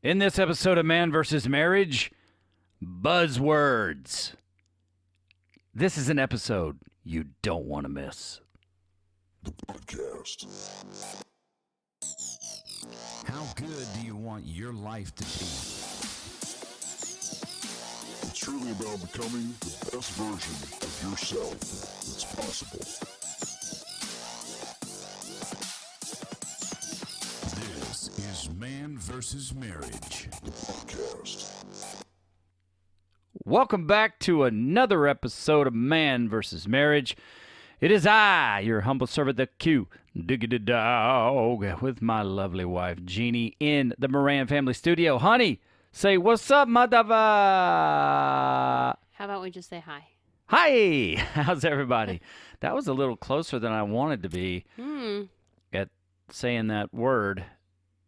In this episode of Man vs. Marriage, buzzwords. This is an episode you don't want to miss. The podcast. How good do you want your life to be? It's really about becoming the best version of yourself that's possible. This is Man vs. Marriage. The podcast. Welcome back to another episode of Man vs. Marriage. It is I, your humble servant, the Q Diggity Dog, with my lovely wife, Jeannie, in the Moran family studio. Honey, say what's up, mother? How about we just say hi? Hi! How's everybody? That was a little closer than I wanted to be at saying that word,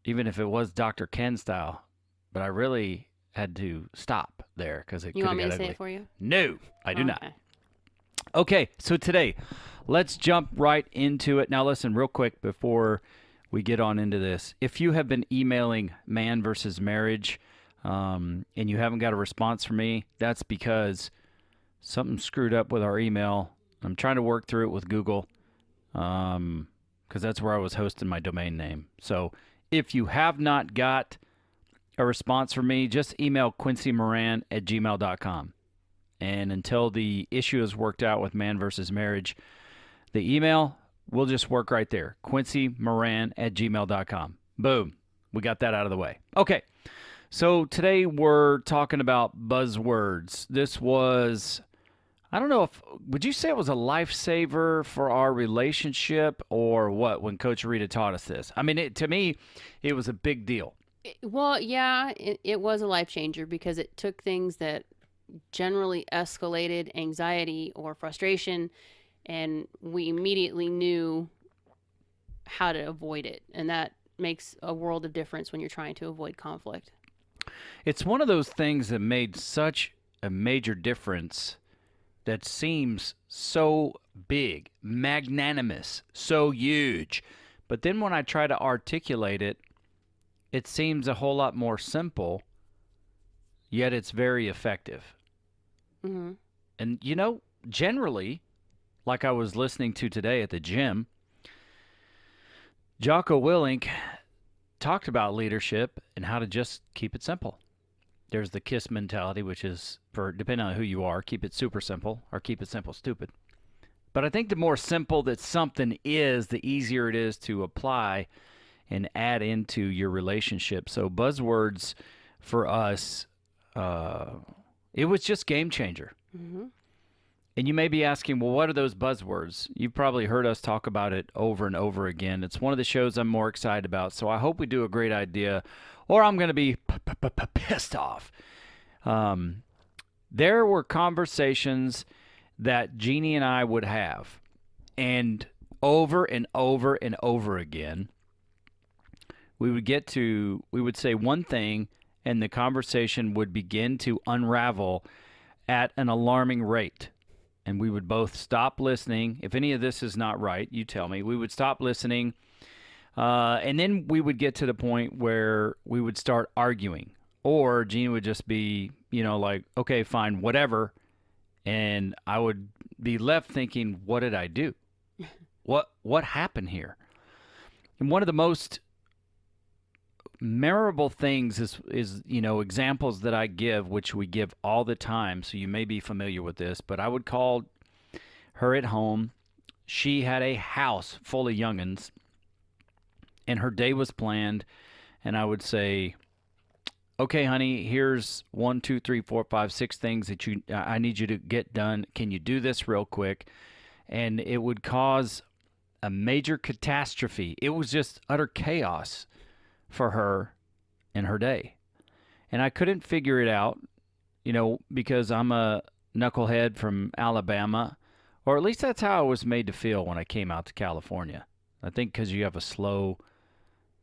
even if it was Dr. Ken style. But I really had to stop there because it could You have want me got to ugly. say it for you? No, I do not. Okay. Okay, so today, let's jump right into it. Now listen, real quick before we get on into this. If you have been emailing Man versus Marriage and you haven't got a response from me, that's because something screwed up with our email. I'm trying to work through it with Google because that's where I was hosting my domain name. So if you have not got a response from me, just email quincymoran@gmail.com. And until the issue is worked out with Man versus Marriage, the email will just work right there. quincymoran@gmail.com. Boom. We got that out of the way. Okay. So today we're talking about buzzwords. This was, I don't know if, would you say it was a lifesaver for our relationship or what when Coach Rita taught us this? I mean, to me, it was a big deal. Well, yeah, it was a life changer because it took things that generally escalated anxiety or frustration, and we immediately knew how to avoid it. And that makes a world of difference when you're trying to avoid conflict. It's one of those things that made such a major difference that seems so big, magnanimous, so huge. But then when I try to articulate it, it seems a whole lot more simple, yet it's very effective. Mm-hmm. And, you know, generally, like I was listening to today at the gym, Jocko Willink talked about leadership and how to just keep it simple. There's the KISS mentality, which is, for depending on who you are, keep it super simple or keep it simple stupid. But I think the more simple that something is, the easier it is to apply and add into your relationship. So buzzwords for us, it was just game changer. Mm-hmm. And you may be asking, well, what are those buzzwords? You've probably heard us talk about it over and over again. It's one of the shows I'm more excited about, so I hope we do a great idea, or I'm going to be pissed off. There were conversations that Jeannie and I would have, and over and over and over again, we would say one thing, and the conversation would begin to unravel at an alarming rate. And we would both stop listening. If any of this is not right, you tell me. We would stop listening. And then we would get to the point where we would start arguing. Or Gene would just be, like, okay, fine, whatever. And I would be left thinking, what did I do? What happened here? And one of the most memorable things is examples that I give, which we give all the time, so you may be familiar with this, but I would call her at home. She had a house full of young'uns, and her day was planned, and I would say, okay, honey, here's 1, 2, 3, 4, 5, 6 things that I need you to get done. Can you do this real quick? And it would cause a major catastrophe. It was just utter chaos for her in her day. And I couldn't figure it out, because I'm a knucklehead from Alabama, or at least that's how I was made to feel when I came out to California. I think because you have a slow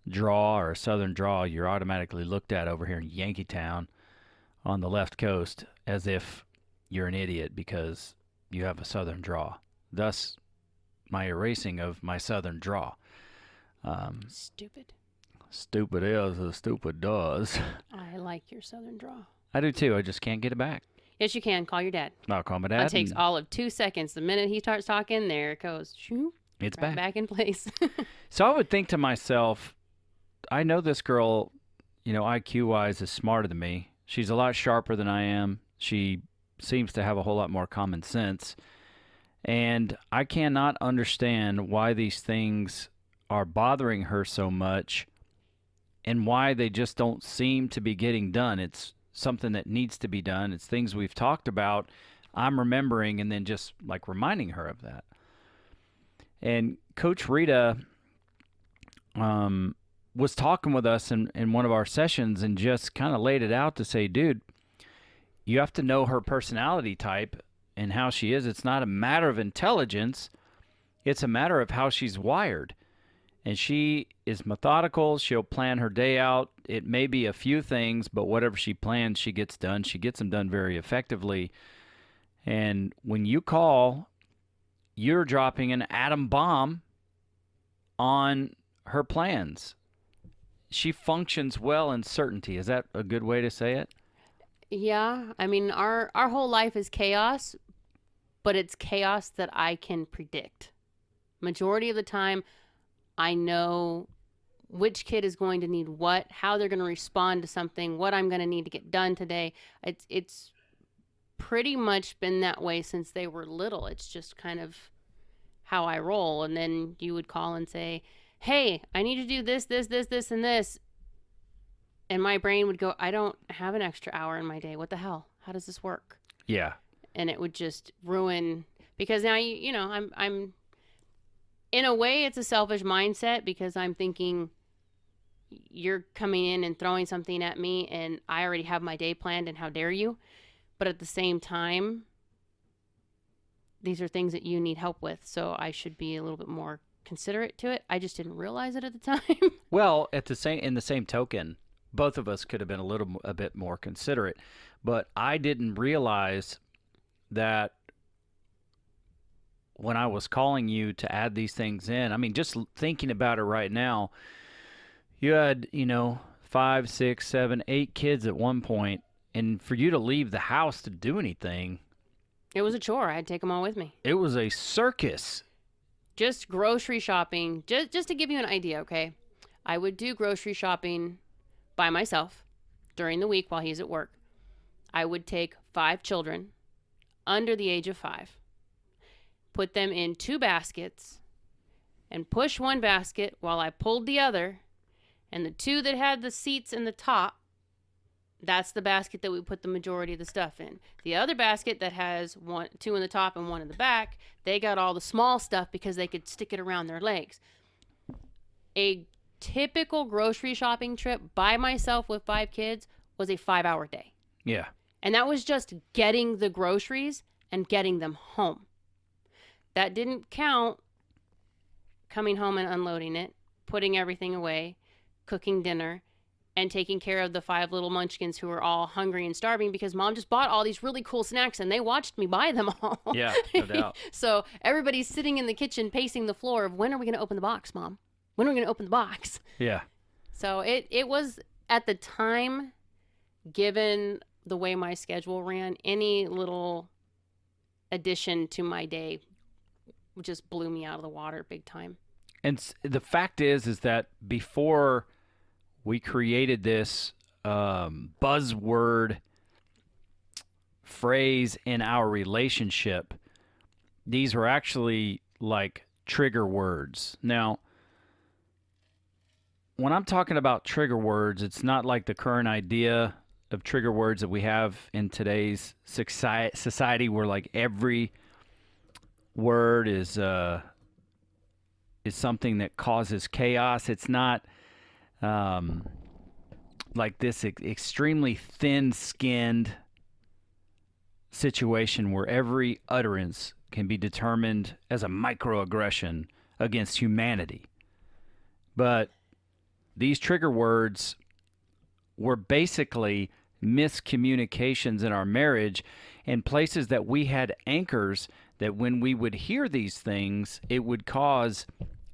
draw or a southern draw, you're automatically looked at over here in Yankeetown on the left coast as if you're an idiot because you have a southern draw. Thus, my erasing of my southern draw. Stupid. Stupid is as stupid does. I like your southern draw. I do too. I just can't get it back. Yes, you can. Call your dad. I'll call my dad. That takes and all of 2 seconds. The minute he starts talking, there it goes. Shoo, It's right back in place. So I would think to myself, I know this girl, IQ-wise is smarter than me. She's a lot sharper than I am. She seems to have a whole lot more common sense. And I cannot understand why these things are bothering her so much and why they just don't seem to be getting done. It's something that needs to be done. It's things we've talked about. I'm remembering and then just like reminding her of that. And Coach Rita was talking with us in one of our sessions and just kind of laid it out to say, dude, you have to know her personality type and how she is. It's not a matter of intelligence. It's a matter of how she's wired. And she is methodical. She'll plan her day out. It may be a few things, but whatever she plans, she gets done. She gets them done very effectively. And when you call, you're dropping an atom bomb on her plans. She functions well in certainty. Is that a good way to say it? Yeah. I mean, our whole life is chaos, but it's chaos that I can predict. Majority of the time, I know which kid is going to need what, how they're going to respond to something, what I'm going to need to get done today. It's pretty much been that way since they were little. It's just kind of how I roll. And then you would call and say, hey, I need to do this, and this. And my brain would go, I don't have an extra hour in my day. What the hell? How does this work? Yeah. And it would just ruin, because now, I'm in a way, it's a selfish mindset because I'm thinking you're coming in and throwing something at me and I already have my day planned and how dare you? But at the same time, these are things that you need help with. So I should be a little bit more considerate to it. I just didn't realize it at the time. Well, in the same token, both of us could have been a bit more considerate, but I didn't realize that when I was calling you to add these things in. I mean, just thinking about it right now, you had, 5, 6, 7, 8 kids at one point, and for you to leave the house to do anything, It was a chore. I had to take them all with me. it was a circus. Just grocery shopping. Just to give you an idea, okay? I would do grocery shopping by myself during the week while he's at work. I would take 5 children under the age of 5, put them in 2 baskets, and push one basket while I pulled the other. And the 2 that had the seats in the top, that's the basket that we put the majority of the stuff in. The other basket that has 2 in the top and 1 in the back, they got all the small stuff because they could stick it around their legs. A typical grocery shopping trip by myself with 5 kids was a 5-hour day. Yeah. And that was just getting the groceries and getting them home. That didn't count coming home and unloading it, putting everything away, cooking dinner, and taking care of the 5 little munchkins who were all hungry and starving because mom just bought all these really cool snacks and they watched me buy them all. Yeah, no doubt. So everybody's sitting in the kitchen pacing the floor of, when are we going to open the box, Mom? When are we going to open the box? Yeah. So it was, at the time, given the way my schedule ran, any little addition to my day just blew me out of the water big time. And the fact is that before we created this buzzword phrase in our relationship, these were actually like trigger words. Now, when I'm talking about trigger words, it's not like the current idea of trigger words that we have in today's society where like every word is something that causes chaos. It's not like this extremely thin-skinned situation where every utterance can be determined as a microaggression against humanity. But these trigger words were basically miscommunications in our marriage and places that we had anchors that when we would hear these things, it would cause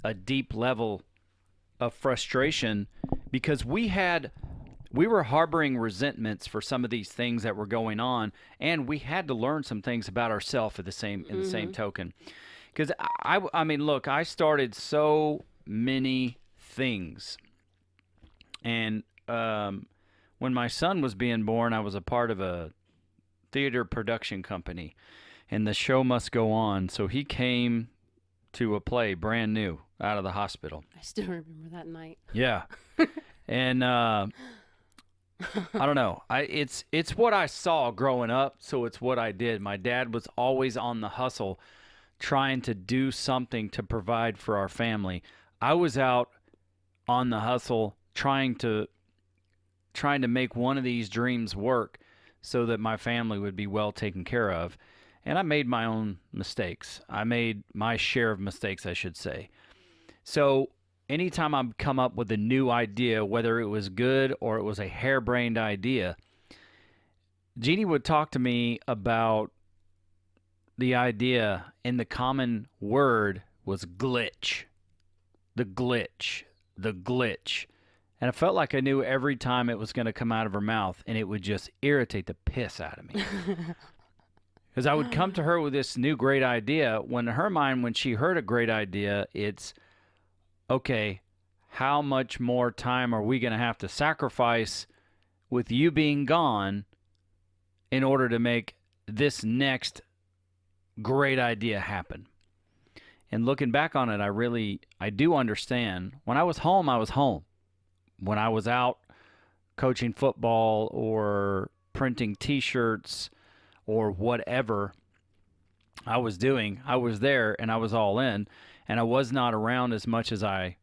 a deep level of frustration because we were harboring resentments for some of these things that were going on, and we had to learn some things about ourselves in the same token. Because I mean, look, I started so many things, and when my son was being born, I was a part of a theater production company, and the show must go on. So he came to a play brand new out of the hospital. I still remember that night. Yeah, and I don't know. It's what I saw growing up, so it's what I did. My dad was always on the hustle, trying to do something to provide for our family. I was out on the hustle trying to make one of these dreams work so that my family would be well taken care of. And I made my own mistakes. I made my share of mistakes, I should say. So anytime I come up with a new idea, whether it was good or it was a harebrained idea, Jeannie would talk to me about the idea, and the common word was glitch. The glitch. The glitch. And I felt like I knew every time it was going to come out of her mouth, and it would just irritate the piss out of me. Because I would come to her with this new great idea. When in her mind, when she heard a great idea, it's, okay, how much more time are we going to have to sacrifice with you being gone in order to make this next great idea happen? And looking back on it, I do understand. When I was home, I was home. When I was out coaching football or printing T-shirts or whatever I was doing, I was there and I was all in. And I was not around as much as I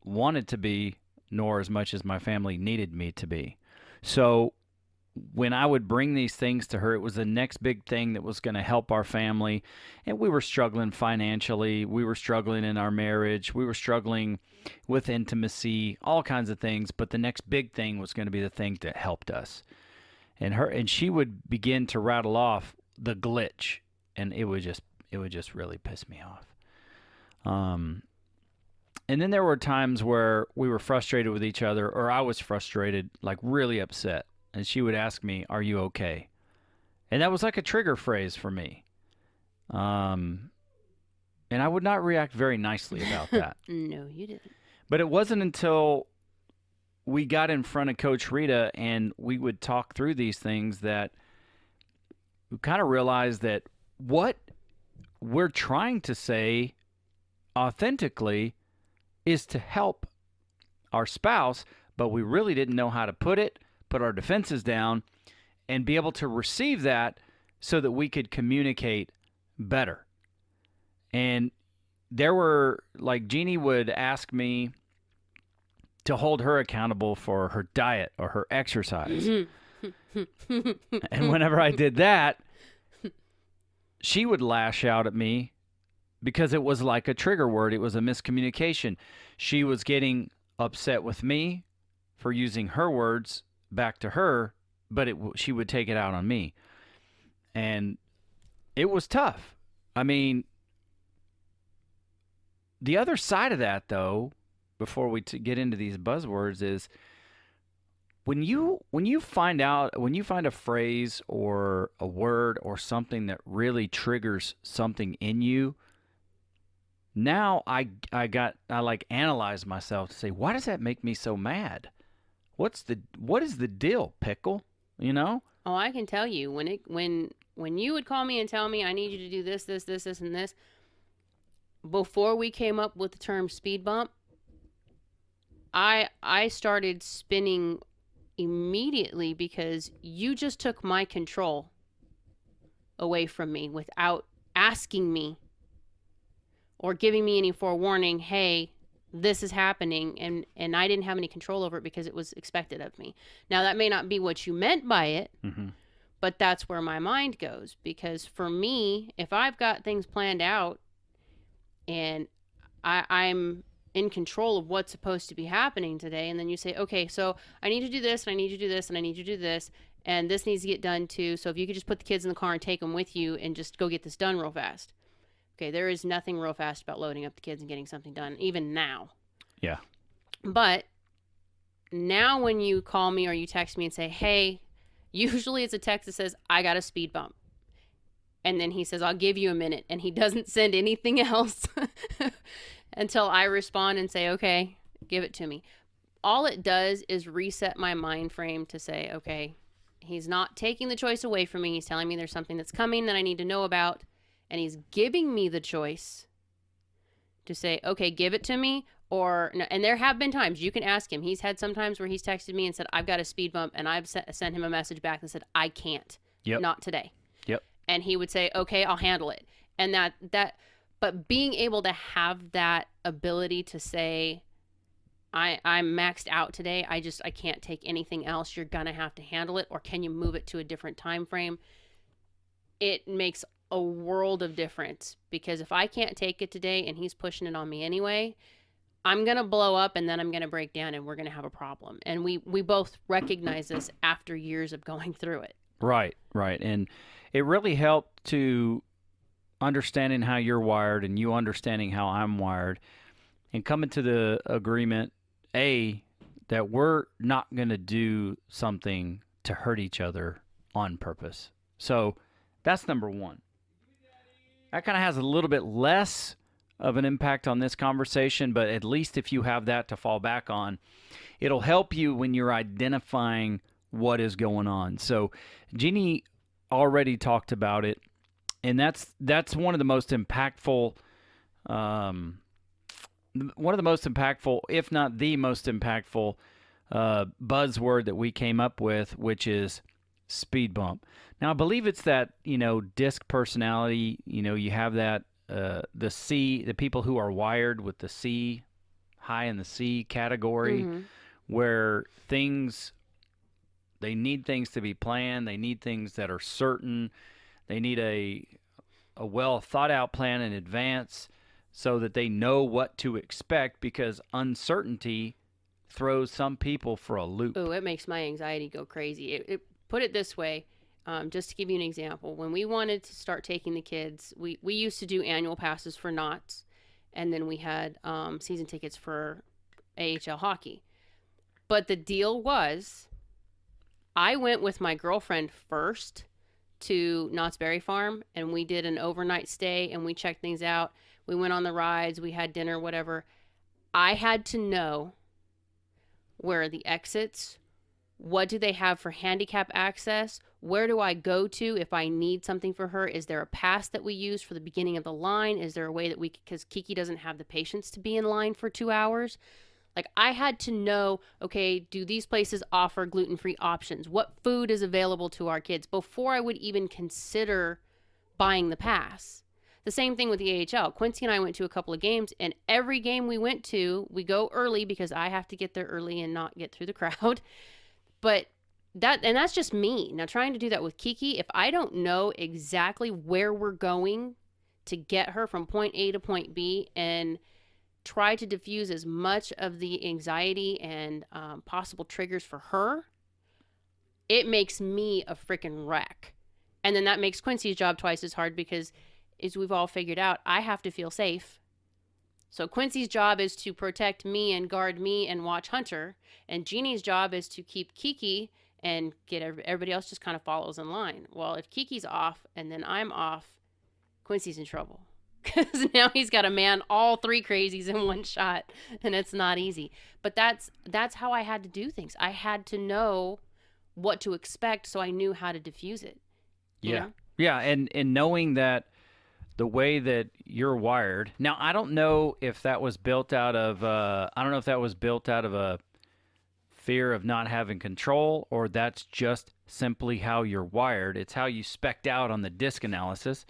wanted to be, nor as much as my family needed me to be. So when I would bring these things to her, it was the next big thing that was going to help our family. And we were struggling financially. We were struggling in our marriage. We were struggling with intimacy, all kinds of things. But the next big thing was going to be the thing that helped us. And she would begin to rattle off the glitch, and it would just really piss me off. And then there were times where we were frustrated with each other, or I was frustrated, like really upset. And she would ask me, "Are you okay?" And that was like a trigger phrase for me. And I would not react very nicely about that. No, you didn't. But it wasn't until we got in front of Coach Rita and we would talk through these things that we kind of realized that what we're trying to say authentically is to help our spouse, but we really didn't know how to put our defenses down, and be able to receive that so that we could communicate better. And there were, like, Jeannie would ask me to hold her accountable for her diet or her exercise. And whenever I did that, she would lash out at me because it was like a trigger word. It was a miscommunication. She was getting upset with me for using her words back to her, but she would take it out on me. And it was tough. I mean, the other side of that, though, before we get into these buzzwords, is when you find a phrase or a word or something that really triggers something in you, now I like analyze myself to say, why does that make me so mad? What is the deal, pickle? You know? Oh, I can tell you when you would call me and tell me I need you to do this, and this, before we came up with the term speed bump, I started spinning immediately because you just took my control away from me without asking me or giving me any forewarning. Hey, this is happening, and I didn't have any control over it because it was expected of me. Now, that may not be what you meant by it, but that's where my mind goes. Because for me, if I've got things planned out and I'm in control of what's supposed to be happening today, and then you say, okay, so I need to do this, and I need to do this, and I need to do this, and this needs to get done too. So if you could just put the kids in the car and take them with you and just go get this done real fast. Okay, there is nothing real fast about loading up the kids and getting something done, even now. Yeah. But Now when you call me or you text me and say, hey, usually it's a text that says, I got a speed bump. And then he says, I'll give you a minute. And he doesn't send anything else until I respond and say, okay, give it to me. All it does is reset my mind frame to say, okay, he's not taking the choice away from me. He's telling me there's something that's coming that I need to know about. And he's giving me the choice to say, okay, give it to me. Or, and there have been times, you can ask him. He's had some times where he's texted me and said, I've got a speed bump. And I've sent him a message back that said, I can't. Yep. Not today. Yep. And he would say, okay, I'll handle it. And but being able to have that ability to say, I'm maxed out today. I can't take anything else. You're going to have to handle it. Or can you move it to a different time frame? It makes a world of difference, because if I can't take it today and he's pushing it on me anyway, I'm going to blow up, and then I'm going to break down, and we're going to have a problem. And we both recognize this after years of going through it. Right. And it really helped to understanding how you're wired and you understanding how I'm wired, and coming to the agreement, that we're not going to do something to hurt each other on purpose. So that's number one. That kind of has a little bit less of an impact on this conversation, but at least if you have that to fall back on, it'll help you when you're identifying what is going on. So Jeannie already talked about it, and that's one of the most impactful, if not the most impactful buzzword that we came up with, which is speed bump. Now, I believe it's that, disc personality. You have that the people who are wired with the C, high in the C category, where they need things to be planned. They need things that are certain. They need a well thought out plan in advance so that they know what to expect, because uncertainty throws some people for a loop. Oh, it makes my anxiety go crazy. Put it this way, just to give you an example. When we wanted to start taking the kids, we used to do annual passes for Knott's, and then we had season tickets for AHL hockey. But the deal was, I went with my girlfriend first to Knott's Berry Farm, and we did an overnight stay, and we checked things out. We went on the rides, we had dinner, whatever. I had to know where are the exits, what do they have for handicap access, where do I go to if I need something for her, is there a pass that we use for the beginning of the line, is there a way that because Kiki doesn't have the patience to be in line for 2 hours. Like, I had to know, okay, do these places offer gluten-free options? What food is available to our kids before I would even consider buying the pass? The same thing with the AHL. Quincy and I went to a couple of games, and every game we went to, we go early because I have to get there early and not get through the crowd. But that's just me. Now, trying to do that with Kiki, if I don't know exactly where we're going to get her from point A to point B and try to diffuse as much of the anxiety and possible triggers for her, it makes me a freaking wreck. And then that makes Quincy's job twice as hard, because, as we've all figured out, I have to feel safe. So Quincy's job is to protect me and guard me and watch Hunter. And Jeannie's job is to keep Kiki and get everybody else just kind of follows in line. Well, if Kiki's off and then I'm off, Quincy's in trouble. Because now he's got to man all three crazies in one shot, and it's not easy. But that's how I had to do things. I had to know what to expect, so I knew how to diffuse it. Yeah. Know? Yeah, and knowing that the way that you're wired. Now, I don't know if that was built out of a fear of not having control, or that's just simply how you're wired. It's how you spec'd out on the disc analysis.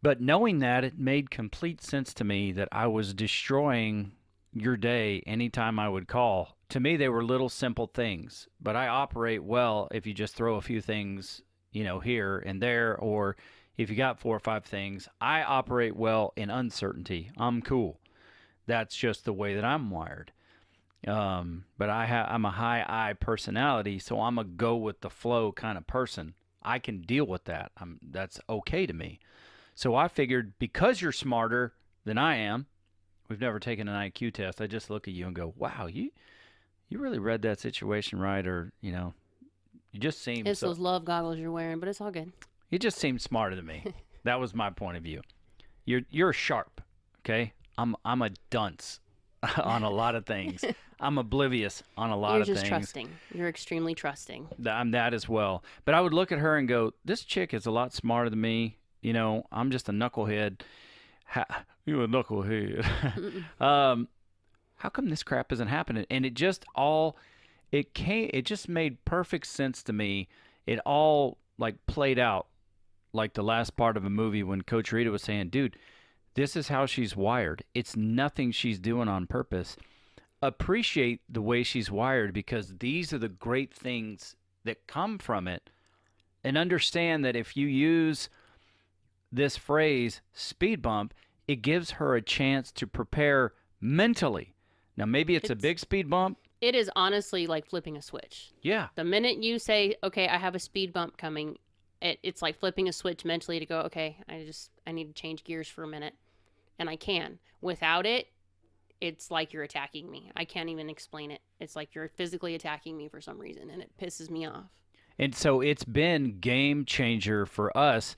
But knowing that, it made complete sense to me that I was destroying your day anytime I would call. To me, they were little simple things, but I operate well if you just throw a few things, here and there, or if you got 4 or 5 things. I operate well in uncertainty. I'm cool. That's just the way that I'm wired. But I'm a high I personality, so I'm a go with the flow kind of person. I can deal with that. That's okay to me. So I figured, because you're smarter than I am, we've never taken an IQ test. I just look at you and go, wow, you you really read that situation right, or you just seem It's so. those love goggles you're wearing, but it's all good. You just seem smarter than me. That was my point of view. You're sharp, okay? I'm a dunce on a lot of things. I'm oblivious on a lot You're of just things. trusting. You're extremely trusting. I'm that as well. But I would look at her and go, "This chick is a lot smarter than me. I'm just a knucklehead. You a knucklehead. How come this crap isn't happening?" And it just it just made perfect sense to me. It all like played out like the last part of a movie when Coach Rita was saying, "Dude, this is how she's wired. It's nothing she's doing on purpose. Appreciate the way she's wired because these are the great things that come from it. And understand that if you use this phrase, speed bump, it gives her a chance to prepare mentally. Now, maybe it's a big speed bump. It is honestly like flipping a switch. Yeah. The minute you say, okay, I have a speed bump coming, it's like flipping a switch mentally to go, okay, I need to change gears for a minute. And I can. Without it, it's like you're attacking me. I can't even explain it. It's like you're physically attacking me for some reason, and it pisses me off. And so it's been game changer for us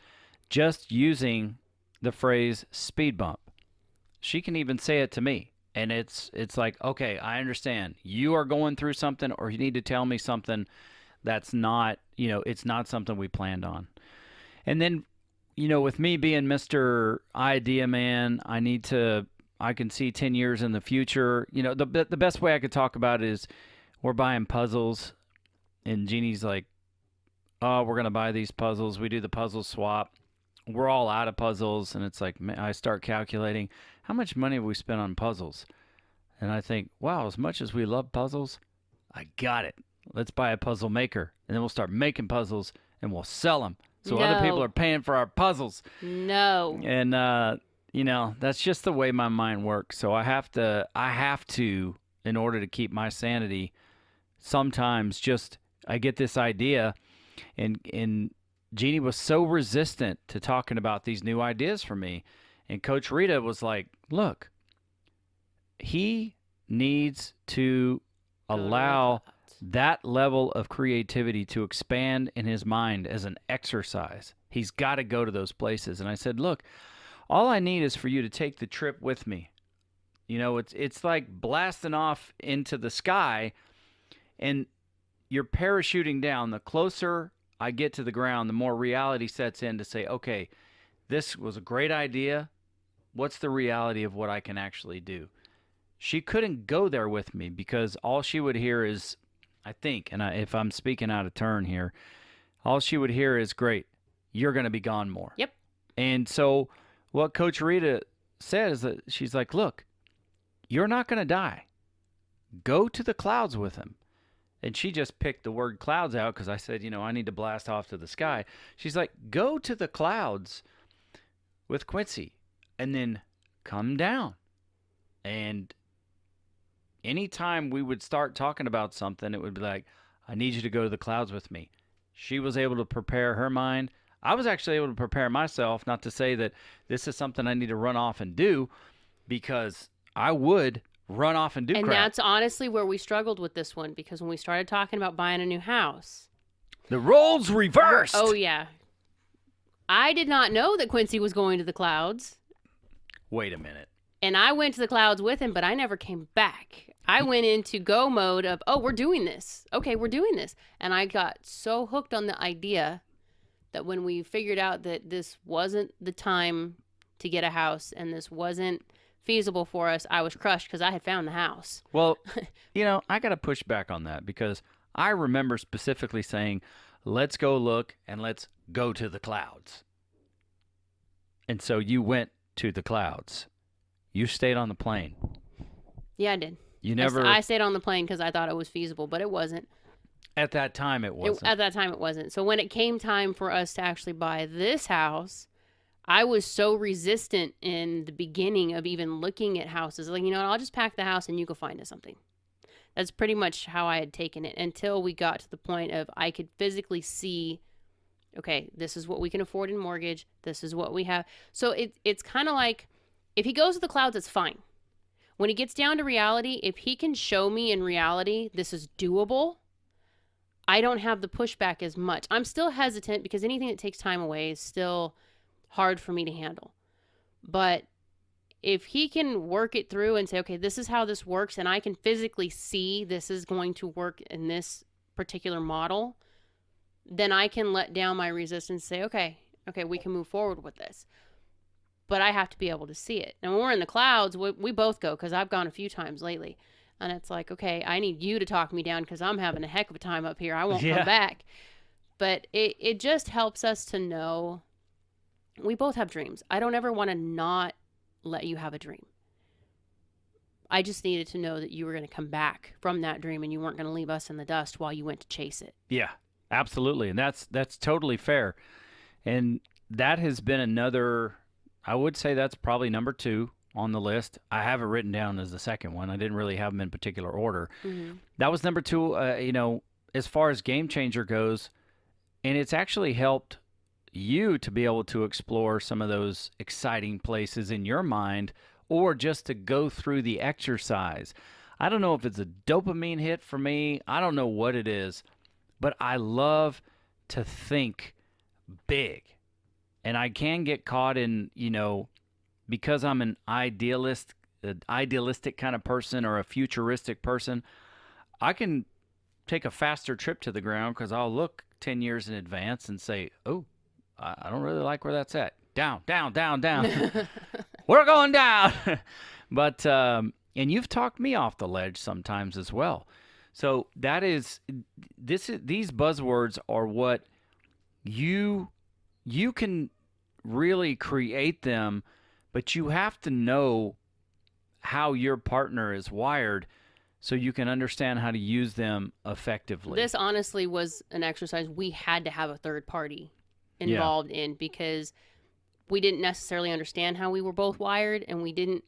just using the phrase speed bump. She can even say it to me. And it's like, okay, I understand. You are going through something or you need to tell me something that's not, it's not something we planned on. And then, with me being Mr. Idea Man, I can see 10 years in the future. The best way I could talk about it is we're buying puzzles and Jeannie's like, oh, we're going to buy these puzzles. We do the puzzle swap. We're all out of puzzles. And it's like, I start calculating how much money have we spent on puzzles? And I think, wow, as much as we love puzzles, I got it. Let's buy a puzzle maker. And then we'll start making puzzles and we'll sell them. So other people are paying for our puzzles. No. And, that's just the way my mind works. So I have to, in order to keep my sanity, sometimes I get this idea and Jeannie was so resistant to talking about these new ideas for me. And Coach Rita was like, look, he needs to allow that level of creativity to expand in his mind as an exercise. He's got to go to those places. And I said, look, all I need is for you to take the trip with me. It's like blasting off into the sky and you're parachuting down. The closer I get to the ground, the more reality sets in to say, okay, this was a great idea. What's the reality of what I can actually do? She couldn't go there with me because all she would hear is, I think, and if I'm speaking out of turn here, all she would hear is, great, you're going to be gone more. Yep. And so what Coach Rita said is that she's like, look, you're not going to die. Go to the clouds with him. And she just picked the word clouds out because I said, I need to blast off to the sky. She's like, go to the clouds with Quincy and then come down. And anytime we would start talking about something, it would be like, I need you to go to the clouds with me. She was able to prepare her mind. I was actually able to prepare myself, not to say that this is something I need to run off and do, because I would run off and do crap. And that's honestly where we struggled with this one, because when we started talking about buying a new house, the roles reversed. Oh, yeah. I did not know that Quincy was going to the clouds. Wait a minute. And I went to the clouds with him, but I never came back. I went into go mode of, oh, we're doing this. Okay, we're doing this. And I got so hooked on the idea that when we figured out that this wasn't the time to get a house and this wasn't feasible for us, I was crushed because I had found the house. Well, I got to push back on that because I remember specifically saying, let's go look and let's go to the clouds. And so you went to the clouds. You stayed on the plane. Yeah, I did. You never. I stayed on the plane because I thought it was feasible, but it wasn't. At that time, it wasn't. At that time, it wasn't. So when it came time for us to actually buy this house, I was so resistant in the beginning of even looking at houses. Like, I'll just pack the house and you go find us something. That's pretty much how I had taken it until we got to the point of I could physically see, okay, this is what we can afford in mortgage. This is what we have. So it's kind of like, if he goes to the clouds, it's fine. When it gets down to reality, if he can show me in reality this is doable, I don't have the pushback as much. I'm still hesitant because anything that takes time away is still hard for me to handle. But if he can work it through and say, okay, this is how this works, and I can physically see this is going to work in this particular model, then I can let down my resistance and say, okay, we can move forward with this. But I have to be able to see it. And when we're in the clouds, we both go, because I've gone a few times lately. And it's like, okay, I need you to talk me down because I'm having a heck of a time up here. I won't come back. But it just helps us to know we both have dreams. I don't ever want to not let you have a dream. I just needed to know that you were going to come back from that dream and you weren't going to leave us in the dust while you went to chase it. Yeah, absolutely. And that's totally fair. And that has been another, I would say that's probably number 2 on the list. I have it written down as the second one. I didn't really have them in particular order. Mm-hmm. That was number 2, as far as game changer goes. And it's actually helped you to be able to explore some of those exciting places in your mind, or just to go through the exercise. I don't know if it's a dopamine hit for me. I don't know what it is, but I love to think big. And I can get caught in, because I'm an idealistic kind of person or a futuristic person, I can take a faster trip to the ground because I'll look 10 years in advance and say, oh, I don't really like where that's at. Down, down, down, down. We're going down. But, and you've talked me off the ledge sometimes as well. So these buzzwords are what you can really create them, but you have to know how your partner is wired so you can understand how to use them effectively. This honestly was an exercise we had to have a third party involved in, because we didn't necessarily understand how we were both wired, and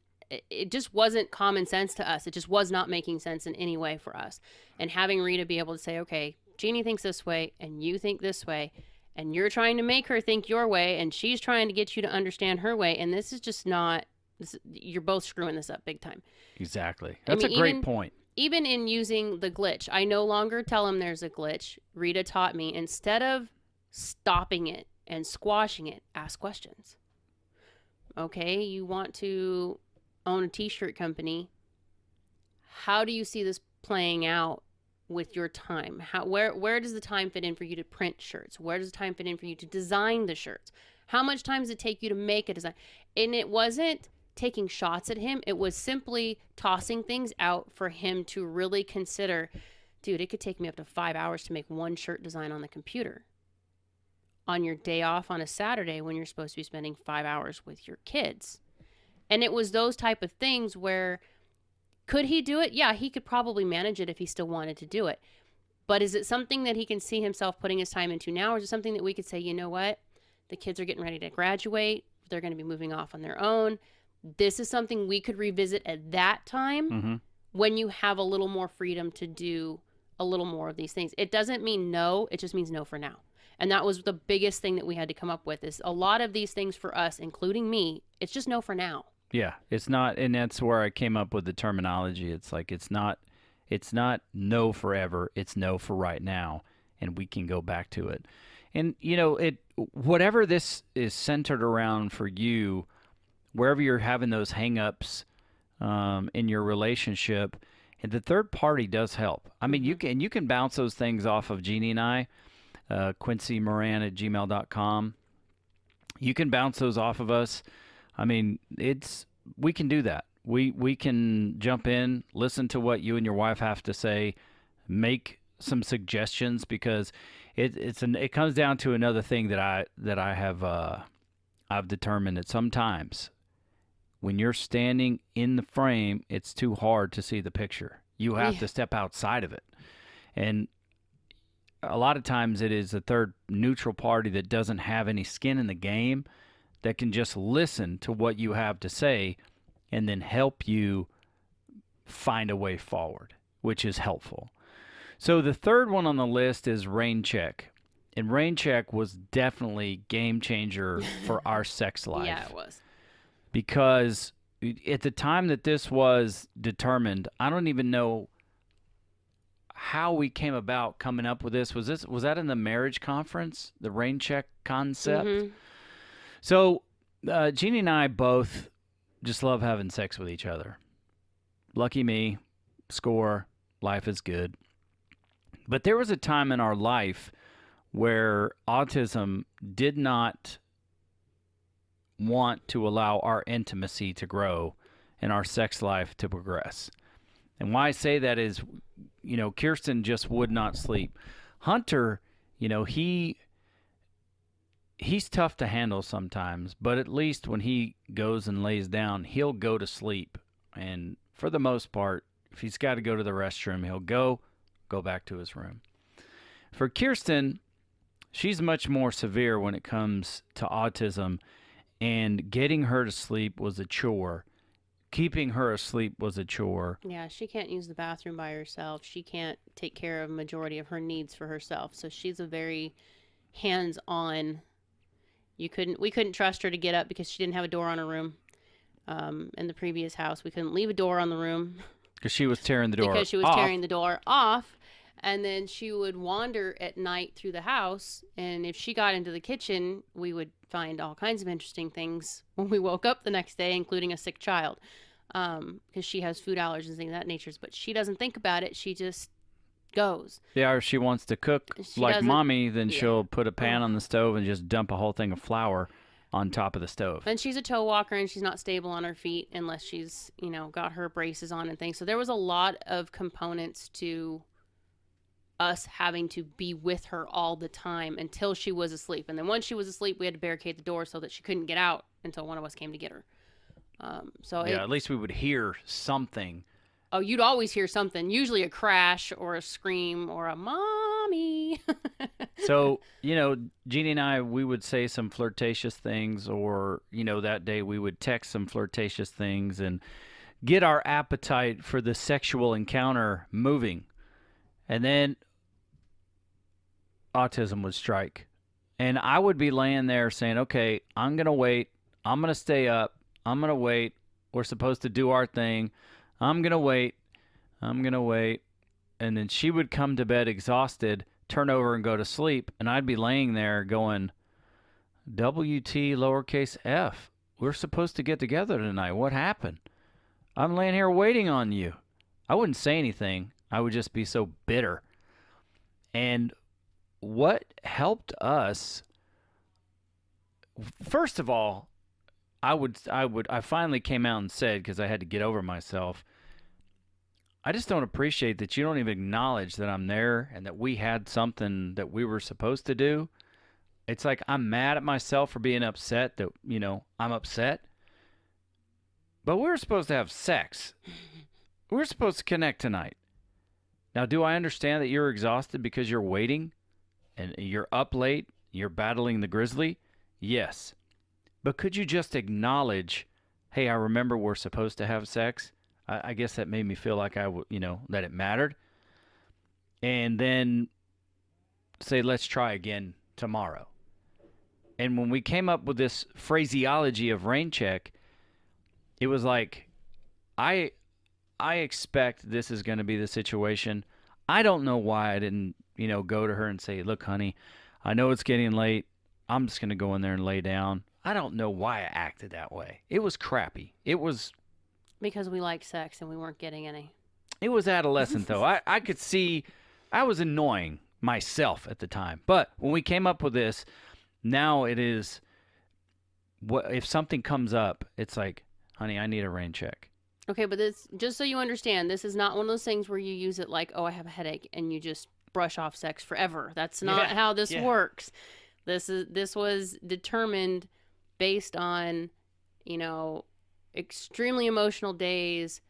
it just wasn't common sense to us. It just was not making sense in any way for us. And having Rita be able to say, okay, Jeannie thinks this way and you think this way, and you're trying to make her think your way, and she's trying to get you to understand her way, and this is just not, you're both screwing this up big time. Exactly. That's a great point. Even in using the glitch, I no longer tell him there's a glitch. Rita taught me, instead of stopping it and squashing it, ask questions. Okay, you want to own a t-shirt company. How do you see this playing out with your time? Where does the time fit in for you to print shirts? Where does the time fit in for you to design the shirts? How much time does it take you to make a design? And it wasn't taking shots at him. It was simply tossing things out for him to really consider. Dude, it could take me up to 5 hours to make one shirt design on the computer. On your day off on a Saturday when you're supposed to be spending 5 hours with your kids. And it was those type of things where, could he do it? Yeah, he could probably manage it if he still wanted to do it. But is it something that he can see himself putting his time into now? Or is it something that we could say, you know what? The kids are getting ready to graduate. They're going to be moving off on their own. This is something we could revisit at that time when you have a little more freedom to do a little more of these things. It doesn't mean no. It just means no for now. And that was the biggest thing that we had to come up with, is a lot of these things for us, including me, it's just no for now. Yeah, it's not, and that's where I came up with the terminology. It's like it's not no forever, it's no for right now, and we can go back to it. And whatever this is centered around for you, wherever you're having those hang-ups in your relationship, and the third party does help. I mean, you can bounce those things off of Jeannie and I. QuincyMoran@gmail.com. You can bounce those off of us. I mean, we can do that. We can jump in, listen to what you and your wife have to say, make some suggestions, because it comes down to another thing that I have I've determined that sometimes when you're standing in the frame, it's too hard to see the picture. You have to step outside of it, and a lot of times it is a third neutral party that doesn't have any skin in the game that can just listen to what you have to say and then help you find a way forward, which is helpful. So the third one on the list is rain check. And rain check was definitely game changer for our sex life. Yeah, it was. Because at the time that this was determined, I don't even know how we came about coming up with this. Was that in the marriage conference, the rain check concept? Mm-hmm. So Jeannie and I both just love having sex with each other. Lucky me, score, life is good. But there was a time in our life where autism did not want to allow our intimacy to grow and our sex life to progress. And why I say that is, Kirsten just would not sleep. Hunter, he's tough to handle sometimes, but at least when he goes and lays down, he'll go to sleep. And for the most part, if he's got to go to the restroom, he'll go back to his room. For Kirsten, she's much more severe when it comes to autism, and getting her to sleep was a chore. Keeping her asleep was a chore. Yeah, she can't use the bathroom by herself. She can't take care of a majority of her needs for herself. So she's a very hands-on. We couldn't trust her to get up because she didn't have a door on her room. In the previous house, we couldn't leave a door on the room Because she was tearing the door because she was off. tearing the door off. And then she would wander at night through the house. And if she got into the kitchen, we would find all kinds of interesting things when we woke up the next day, including a sick child. Because she has food allergies and things of that nature. But she doesn't think about it. She just goes. Yeah, if she wants to cook She like doesn't- mommy, then yeah. she'll put a pan on the stove and just dump a whole thing of flour on top of the stove. And she's a toe walker, and she's not stable on her feet unless she's, got her braces on and things. So there was a lot of components to us having to be with her all the time until she was asleep. And then once she was asleep, we had to barricade the door so that she couldn't get out until one of us came to get her. At least we would hear something. Oh, you'd always hear something, usually a crash or a scream or a mommy. So, Jeannie and I, we would say some flirtatious things, or, that day we would text some flirtatious things and get our appetite for the sexual encounter moving. And then autism would strike. And I would be laying there saying, okay, I'm going to wait. I'm going to stay up. I'm going to wait. We're supposed to do our thing. I'm going to wait. I'm going to wait. And then she would come to bed exhausted, turn over and go to sleep. And I'd be laying there going, WT lowercase f. We're supposed to get together tonight. What happened? I'm laying here waiting on you. I wouldn't say anything. I would just be so bitter. And what helped us, first of all, I finally came out and said, because I had to get over myself, I just don't appreciate that you don't even acknowledge that I'm there and that we had something that we were supposed to do. It's like I'm mad at myself for being upset that, I'm upset. But we were supposed to have sex. We were supposed to connect tonight. Now, do I understand that you're exhausted because you're waiting and you're up late, you're battling the grizzly? Yes. But could you just acknowledge, hey, I remember we're supposed to have sex? I guess that made me feel like that it mattered. And then say, let's try again tomorrow. And when we came up with this phraseology of rain check, it was like, I expect this is going to be the situation. I don't know why I didn't, go to her and say, look, honey, I know it's getting late. I'm just going to go in there and lay down. I don't know why I acted that way. It was crappy. It was Because we liked sex and we weren't getting any. It was adolescent, though. I could see I was annoying myself at the time. But when we came up with this, now it is, if something comes up, it's like, honey, I need a rain check. Okay, but this, just so you understand, this is not one of those things where you use it like, oh, I have a headache, and you just brush off sex forever. That's not how this works. This was determined based on, extremely emotional days,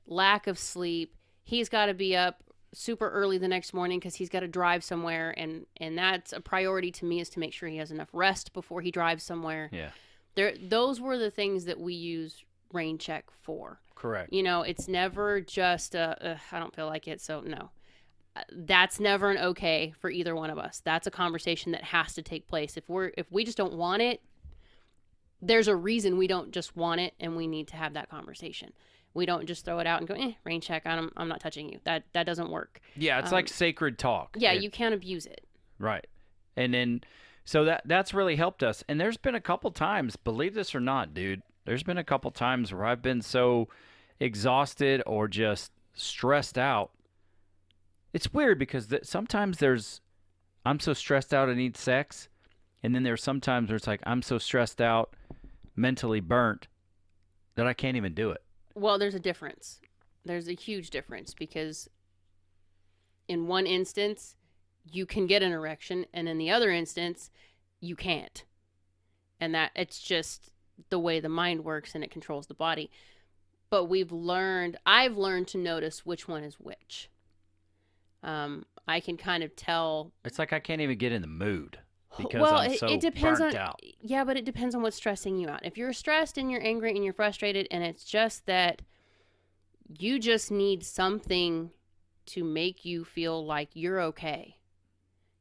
lack of sleep. He's got to be up super early the next morning because he's got to drive somewhere, and that's a priority to me, is to make sure he has enough rest before he drives somewhere. Yeah. Those were the things that we use rain check for. Correct. It's never just I don't feel like it, so no. That's never an okay for either one of us. That's a conversation that has to take place. If we just don't want it, there's a reason we don't just want it, and we need to have that conversation. We don't just throw it out and go, rain check, I'm not touching you. That doesn't work. Yeah, it's like sacred talk. Yeah, you can't abuse it. Right. And then, so that's really helped us. And there's been a couple times, believe this or not, dude, there's been a couple times where I've been so exhausted or just stressed out. It's weird because sometimes I'm so stressed out I need sex. And then there's sometimes where it's like I'm so stressed out, mentally burnt, that I can't even do it. Well, there's a difference. There's a huge difference because in one instance, you can get an erection, and in the other instance, you can't. And that it's just the way the mind works, and it controls the body. But I've learned to notice which one is which. I can kind of tell. It's like I can't even get in the mood because well, I'm so it depends burnt on, out. Yeah, but it depends on what's stressing you out. If you're stressed and you're angry and you're frustrated, and it's just that you just need something to make you feel like you're okay,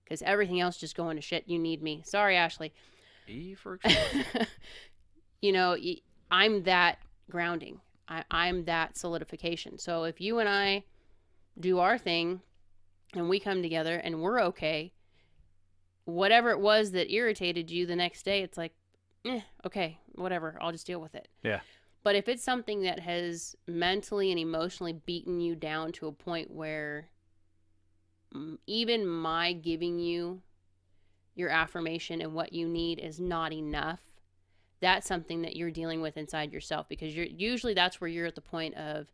because everything else just going to shit. You need me. Sorry, Ashley. E for example. You know, I'm that grounding. I'm that solidification. So if you and I do our thing and we come together and we're okay, whatever it was that irritated you the next day, it's like, okay, whatever. I'll just deal with it. Yeah. But if it's something that has mentally and emotionally beaten you down to a point where even my giving you your affirmation and what you need is not enough, that's something that you're dealing with inside yourself, because usually that's where you're at the point of,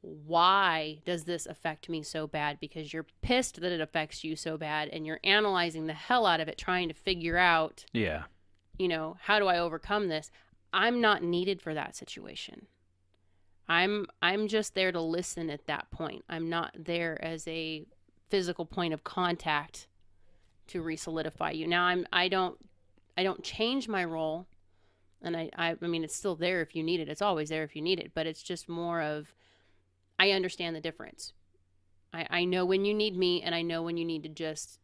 why does this affect me so bad? Because you're pissed that it affects you so bad, and you're analyzing the hell out of it, trying to figure out, how do I overcome this? I'm not needed for that situation. I'm just there to listen at that point. I'm not there as a physical point of contact to re-solidify you. Now I don't change my role, and I mean, it's still there if you need it. It's always there if you need it, but it's just more of, I understand the difference. I know when you need me, and I know when you need to just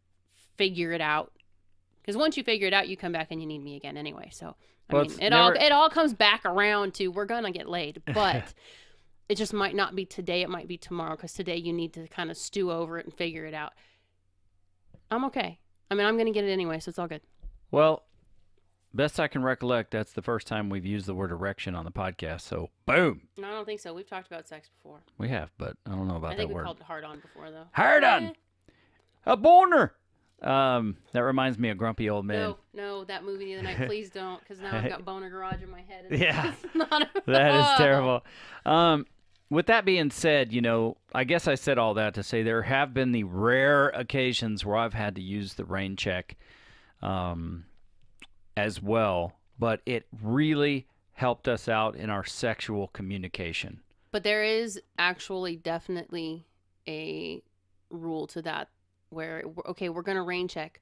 figure it out. Because once you figure it out, you come back and you need me again anyway. So I mean, it all comes back around to, we're gonna get laid, but it just might not be today. It might be tomorrow, because today you need to kind of stew over it and figure it out. I'm okay. I mean, I'm gonna get it anyway, so it's all good. Well, best I can recollect, that's the first time we've used the word erection on the podcast. So, boom. No, I don't think so. We've talked about sex before. We have, but I don't know about that word. I think we called it hard on before, though. Hard on. A boner. That reminds me of Grumpy Old Men. No, that movie the other night. Please don't, because now I've got Boner Garage in my head. Yeah, that is terrible. With that being said, I guess I said all that to say there have been the rare occasions where I've had to use the rain check as well, but it really helped us out in our sexual communication. But there is actually definitely a rule to that, where, okay, we're going to rain check.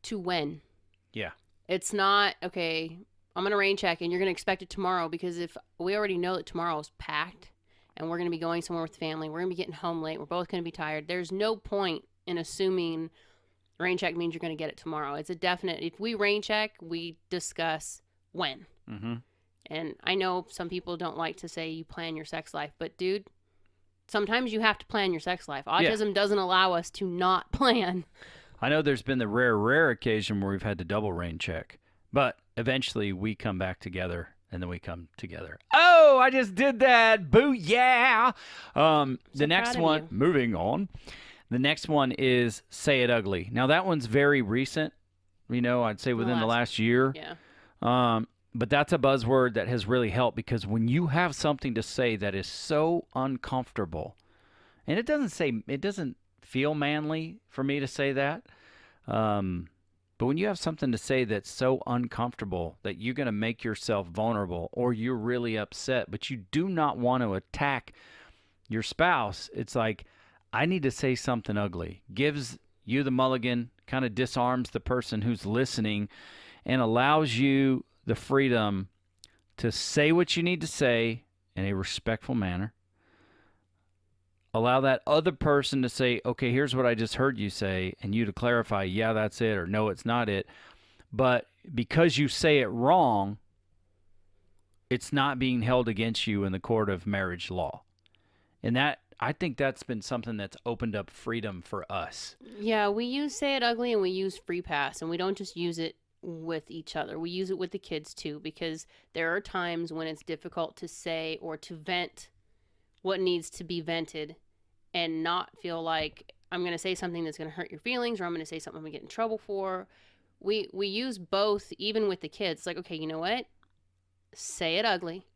To when? Yeah. It's not, okay, I'm going to rain check and you're going to expect it tomorrow, because if we already know that tomorrow is packed and we're going to be going somewhere with family, we're going to be getting home late, we're both going to be tired, there's no point in assuming rain check means you're going to get it tomorrow. It's a definite, if we rain check, we discuss when. Mm-hmm. And I know some people don't like to say you plan your sex life, but dude, sometimes you have to plan your sex life. Autism doesn't allow us to not plan. I know there's been the rare occasion where we've had to double rain check, but eventually we come back together, and then we come together. Oh, I just did that. Boo, yeah. The next one, moving on. The next one is Say It Ugly. Now, that one's very recent, I'd say within the last year. Yeah. But that's a buzzword that has really helped, because when you have something to say that is so uncomfortable, and it doesn't feel manly for me to say that, but when you have something to say that's so uncomfortable that you're going to make yourself vulnerable, or you're really upset, but you do not want to attack your spouse, it's like, I need to say something ugly. Gives you the mulligan, kind of disarms the person who's listening, and allows you the freedom to say what you need to say in a respectful manner. Allow that other person to say, okay, here's what I just heard you say, and you to clarify, yeah, that's it, or no, it's not it. But because you say it wrong, it's not being held against you in the court of marriage law. And that, I think that's been something that's opened up freedom for us. Yeah, we use say it ugly and we use free pass, and we don't just use it with each other. We use it with the kids too, because there are times when it's difficult to say or to vent what needs to be vented and not feel like I'm going to say something that's going to hurt your feelings, or I'm going to say something I'm going to get in trouble for. We use both, even with the kids. Like, okay, you know what? Say it ugly.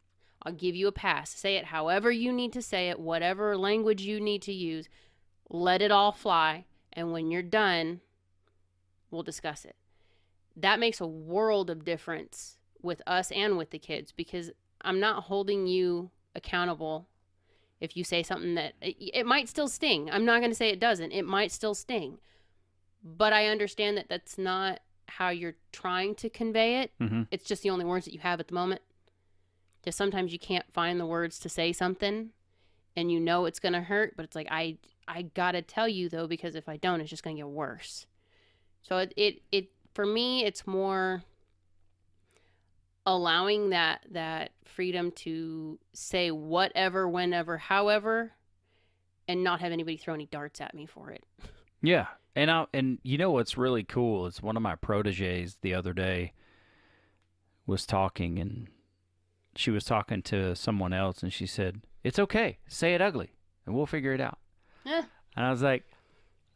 I'll give you a pass. Say it however you need to say it, whatever language you need to use. Let it all fly. And when you're done, we'll discuss it. That makes a world of difference with us and with the kids, because I'm not holding you accountable if you say something that it might still sting. I'm not going to say it doesn't. It might still sting. But I understand that that's not how you're trying to convey it. Mm-hmm. It's just the only words that you have at the moment. Just sometimes you can't find the words to say something, and you know it's going to hurt, but it's like, I got to tell you though, because if I don't, it's just going to get worse. So it for me, it's more allowing that freedom to say whatever, whenever, however, and not have anybody throw any darts at me for it. Yeah. And you know what's really cool is one of my proteges the other day was talking, and she was talking to someone else, and she said, "It's okay. Say it ugly, and we'll figure it out." Eh. And I was like,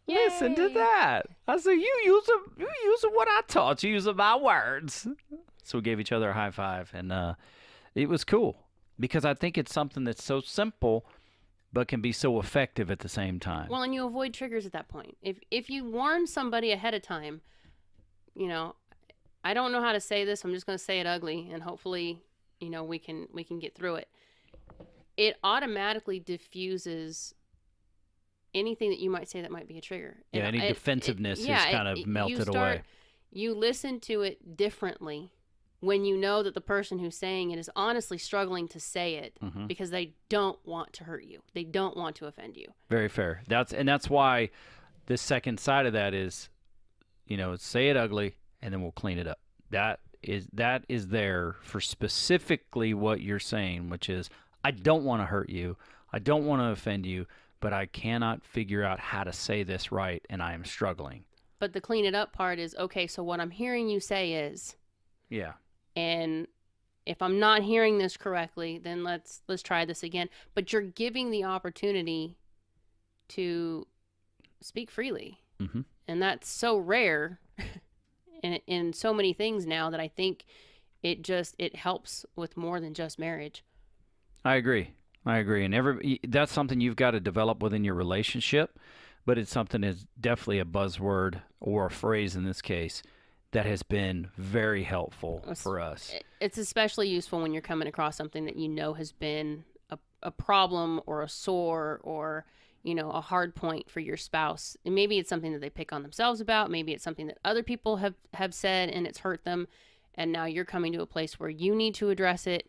"Listen to Yay. that." I said, "You use what I taught you, using my words." So we gave each other a high five, and it was cool, because I think it's something that's so simple, but can be so effective at the same time. Well, and you avoid triggers at that point. If you warn somebody ahead of time, you know, I don't know how to say this. I'm just going to say it ugly, and hopefully, you know, we can get through it. It automatically diffuses anything that you might say that might be a trigger. Yeah, And any defensiveness is kind of melted away. You listen to it differently when you know that the person who's saying it is honestly struggling to say it Mhm. because they don't want to hurt you. They don't want to offend you. Very fair. That's why the second side of that is, you know, say it ugly, and then we'll clean it up. That is there for specifically what you're saying, which is, I don't want to hurt you, I don't want to offend you, but I cannot figure out how to say this right, and I am struggling. But the clean it up part is, okay, so what I'm hearing you say is, Yeah. and if I'm not hearing this correctly, then let's try this again. But you're giving the opportunity to speak freely. Mm-hmm. And that's so rare in so many things now that I think it helps with more than just marriage. I agree. And that's something you've got to develop within your relationship, but it's something that's definitely a buzzword, or a phrase in this case, that has been very helpful for us. It's especially useful when you're coming across something that you know has been a problem or a sore or, you know, a hard point for your spouse. And maybe it's something that they pick on themselves about. Maybe it's something that other people have said and it's hurt them. And now you're coming to a place where you need to address it.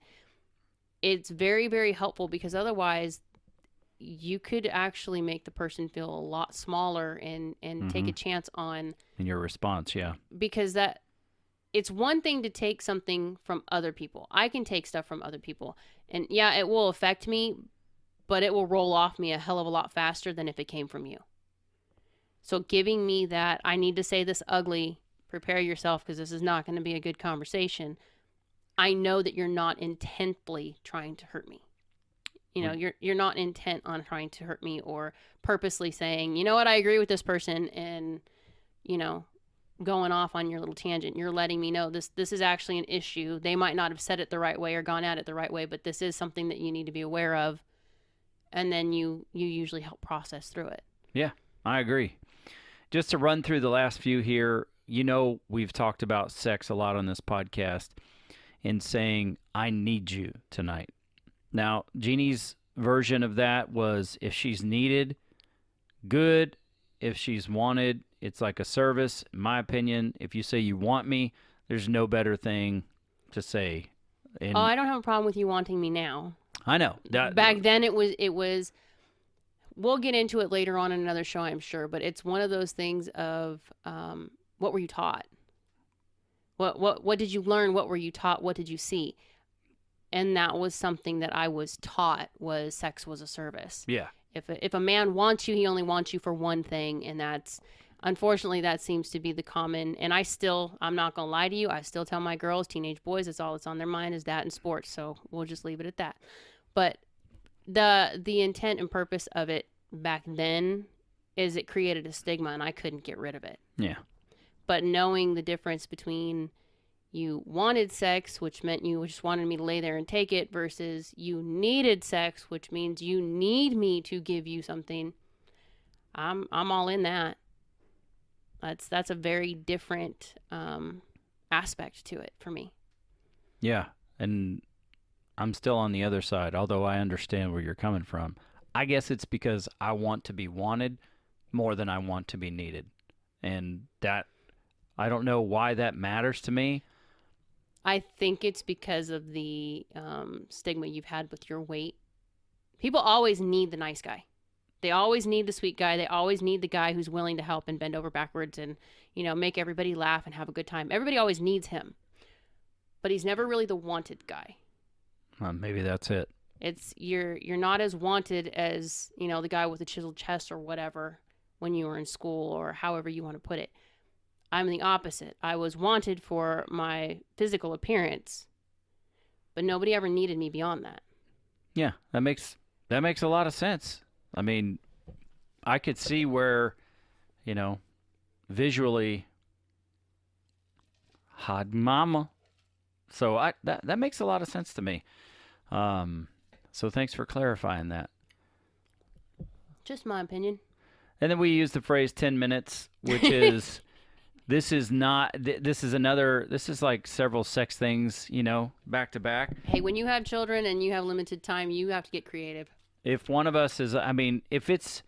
It's very, very helpful, because otherwise you could actually make the person feel a lot smaller and take a chance on In your response, yeah. because that it's one thing to take something from other people. I can take stuff from other people, and yeah, it will affect me, but it will roll off me a hell of a lot faster than if it came from you. So giving me that, I need to say this ugly, prepare yourself because this is not going to be a good conversation. I know that you're not intently trying to hurt me. You know, you're not intent on trying to hurt me or purposely saying, you know what, I agree with this person, and, you know, going off on your little tangent. You're letting me know this is actually an issue. They might not have said it the right way or gone at it the right way, but this is something that you need to be aware of. And then you usually help process through it. Yeah, I agree. Just to run through the last few here, you know, we've talked about sex a lot on this podcast and saying, I need you tonight. Now, Jeannie's version of that was, if she's needed, good. If she's wanted, it's like a service. In my opinion, if you say you want me, there's no better thing to say. And I don't have a problem with you wanting me now. I know. Back then it was, we'll get into it later on in another show, I'm sure, but it's one of those things of, what were you taught? What did you learn? What were you taught? What did you see? And that was something that I was taught, was sex was a service. Yeah. If a man wants you, he only wants you for one thing, and that's, unfortunately, that seems to be the common. And I'm not gonna lie to you, I still tell my girls, teenage boys, that's all that's on their mind is that and sports. So we'll just leave it at that. But the intent and purpose of it back then is it created a stigma, and I couldn't get rid of it. Yeah. But knowing the difference between you wanted sex, which meant you just wanted me to lay there and take it, versus you needed sex, which means you need me to give you something. I'm all in that. That's a very different aspect to it for me. Yeah. And I'm still on the other side, although I understand where you're coming from. I guess it's because I want to be wanted more than I want to be needed. And that, I don't know why that matters to me. I think it's because of the stigma you've had with your weight. People always need the nice guy. They always need the sweet guy. They always need the guy who's willing to help and bend over backwards and, make everybody laugh and have a good time. Everybody always needs him. But he's never really the wanted guy. Maybe that's it. It's you're not as wanted as, the guy with the chiseled chest or whatever when you were in school, or however you want to put it. I'm the opposite. I was wanted for my physical appearance, but nobody ever needed me beyond that. Yeah, that makes a lot of sense. I mean, I could see where, visually, hot mama. So that makes a lot of sense to me. So thanks for clarifying that. Just my opinion. And then we use the phrase 10 minutes, which is, this is like several sex things, back to back. Hey, when you have children and you have limited time, you have to get creative. If one of us is, if it's,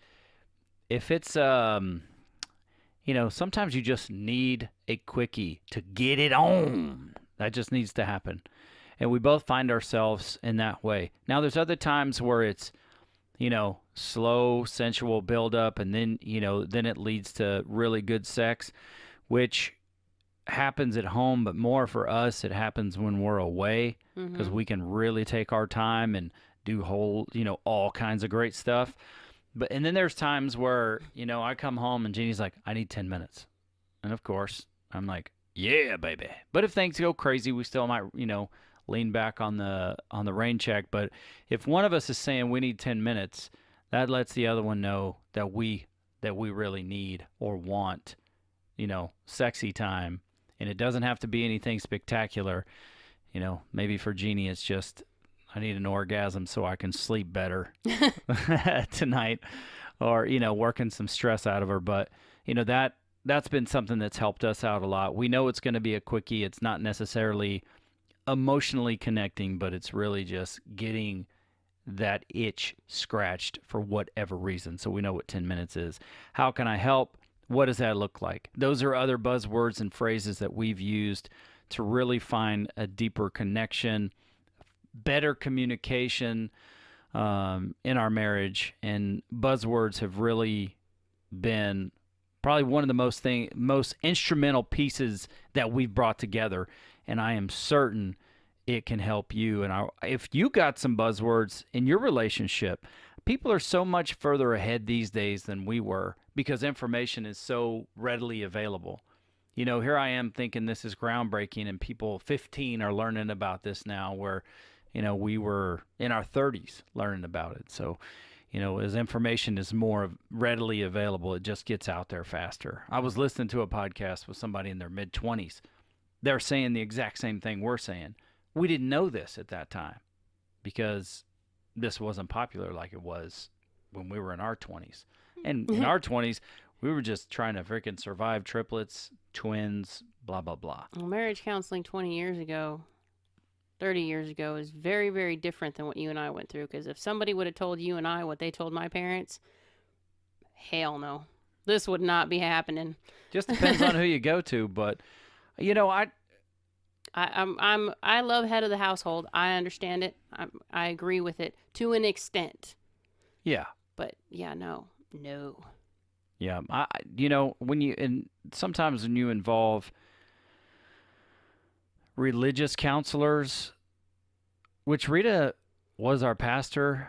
sometimes you just need a quickie to get it on. That just needs to happen. And we both find ourselves in that way. Now, there's other times where it's, slow, sensual buildup, and then, then it leads to really good sex, which happens at home, but more for us, it happens when we're away, because we can really take our time and do all kinds of great stuff. And then there's times where, I come home and Jeannie's like, I need 10 minutes. And of course, I'm like, yeah, baby. But if things go crazy, we still might, lean back on the rain check. But if one of us is saying we need 10 minutes, that lets the other one know that we really need or want, sexy time. And it doesn't have to be anything spectacular. Maybe for Jeannie, it's just, I need an orgasm so I can sleep better tonight, or, working some stress out of her. But, that's been something that's helped us out a lot. We know it's going to be a quickie. It's not necessarily emotionally connecting, but it's really just getting that itch scratched for whatever reason. So we know what 10 minutes is. How can I help? What does that look like? Those are other buzzwords and phrases that we've used to really find a deeper connection, better communication in our marriage. And buzzwords have really been probably one of the most instrumental pieces that we've brought together. And I am certain it can help you. And if you got some buzzwords in your relationship, people are so much further ahead these days than we were, because information is so readily available. Here I am thinking this is groundbreaking, and people 15 are learning about this now, where, we were in our 30s learning about it. So, as information is more readily available, it just gets out there faster. I was listening to a podcast with somebody in their mid-20s. They're saying the exact same thing we're saying. We didn't know this at that time because this wasn't popular like it was when we were in our 20s. And in our 20s, we were just trying to freaking survive triplets, twins, blah, blah, blah. Well, marriage counseling 20 years ago, 30 years ago is very, very different than what you and I went through. Because if somebody would have told you and I what they told my parents, hell no. This would not be happening. Just depends on who you go to, but I love head of the household. I understand it. I agree with it to an extent. Yeah. But yeah, no. Yeah. Sometimes when you involve religious counselors, which Rita was our pastor,